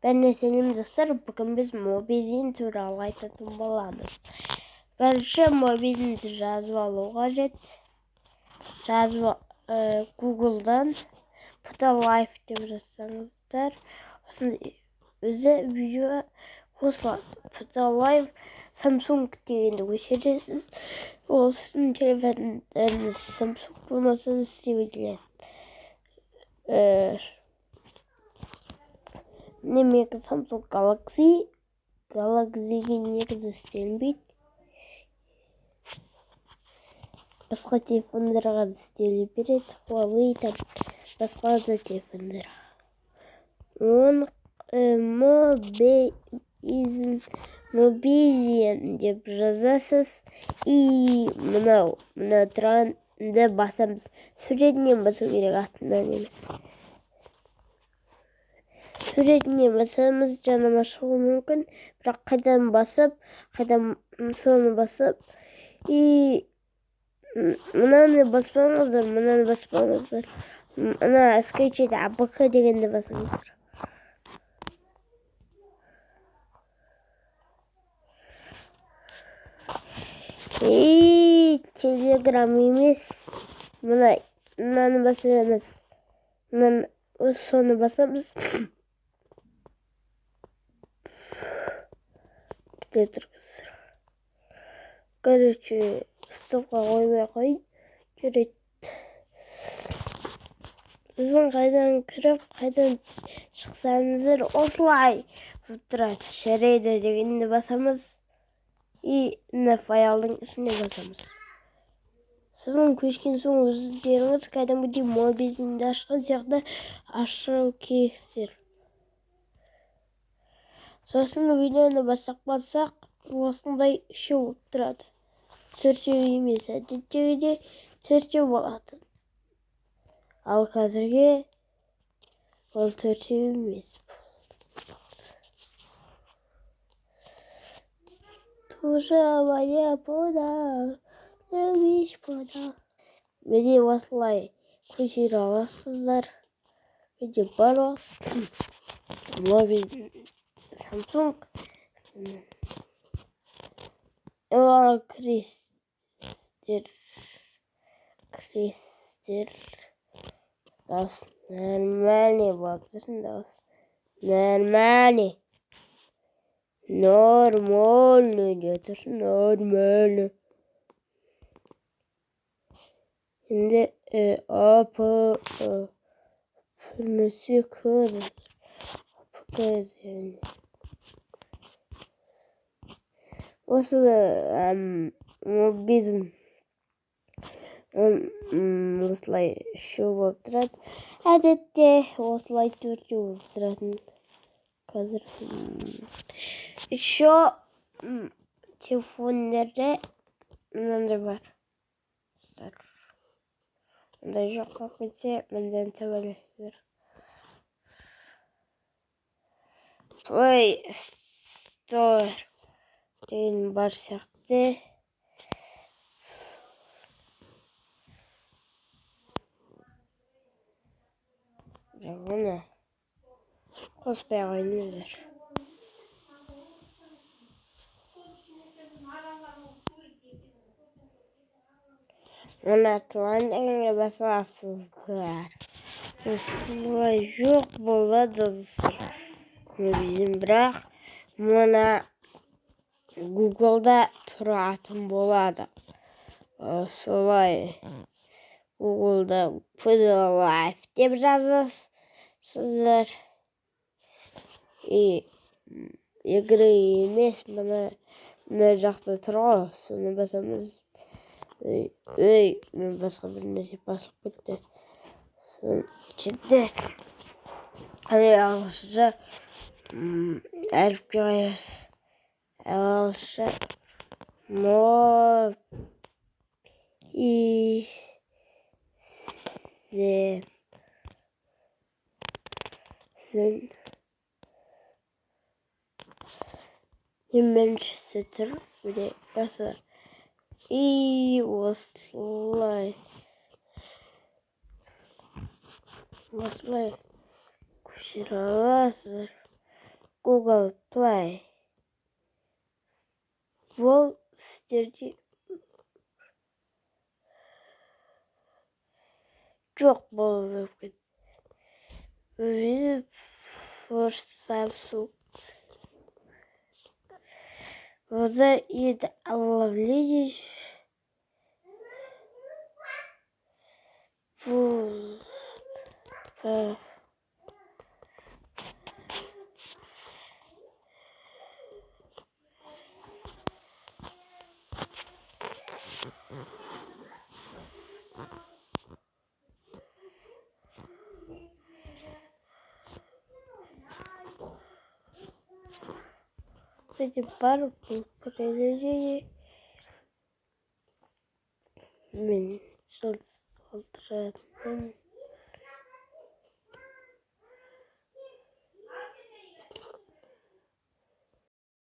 Ben de Selim dostlar, bugün biz mobilin turалы айтатын боламыз. Бірінші mobilді жазып алу қажет. Google'дан Photolife деп жазсаңыздар, өзі видео қосылады. Photolife Samsung дегенді өшіресіз. Ол сіздің телефондарыңыз Samsung болмаса істей береді. Менікі Samsung Galaxy'ге негізі істелінбейді. Басқа телефондарға да істеле береді. Huawei там басқа да телефондарға. Оны Mobizen деп жазасыз. И мынау тұранды басамыз. Суретінен басу керек, артынан емес. Суретіне басамыз, жаныма шығуы мүмкін, бірақ қайдан басып, қайдан соны басып, и мынаны баспаңыздар, ана скачать АПК дегенді басыңыздар. Телеграм емес, мынаны басамыз, соны басамыз. Короче, стопқа қоймай қойын, жүрет. Біздің қайдан кіріп, қайдан шықсаңыздар, осылай тұрады. Жарайды дегенді басамыз. И файлдың ішіне басамыз. Сіздің көшкен соң өздеріңіз кәдімгідей мобилді ашқан сияқты ашу керексіздер. Сосын видеоны бастап қалсақ, осындай үшеу болып тұрады. Төртеу емес, әдеттегіде төртеу болатын. Ал қазірге ол төртеу емес. Тоже моя пода, любишь пода. Менде осылай көшіре аласыздар. Менде бар ол. Мобил Samsung. Крестер. Дауыс нормальный болып тұрсын, дауыс. Нормальный деп тұрсын, нормальный. Енді Пүрнесі көзі. Осы Mobizen осылай үшеу болып тұрады. Әдетте осылай төртеу болып тұратын. Қазір еще телефондерде мынандай бар. Мындай жоққа кетсе, мындан табалайсыздар. Play Store деген бар сияқты. Оны қоспай қойыңыздар. Оны артылан дегенге басасыздар. Осылай жоқ болады. Бірақ мұна Google'да тұратын болады. Солай Google'да Photolife деп жазасыздар. Егері емес, мұна жақта тұр ғой, соны басамыз. Мен басқа бір нәрсе басып кетті. Жетті. Ағылшынша әріпке қоясыз. Ағылшынша Mobizen. Біріншісі тұр, бірде басы. Осылай көшіре аласыздар. Google Play. Wall Street. Çok bol. Visit for Samsung. Вода и ловление. Эти пару произведений. Min,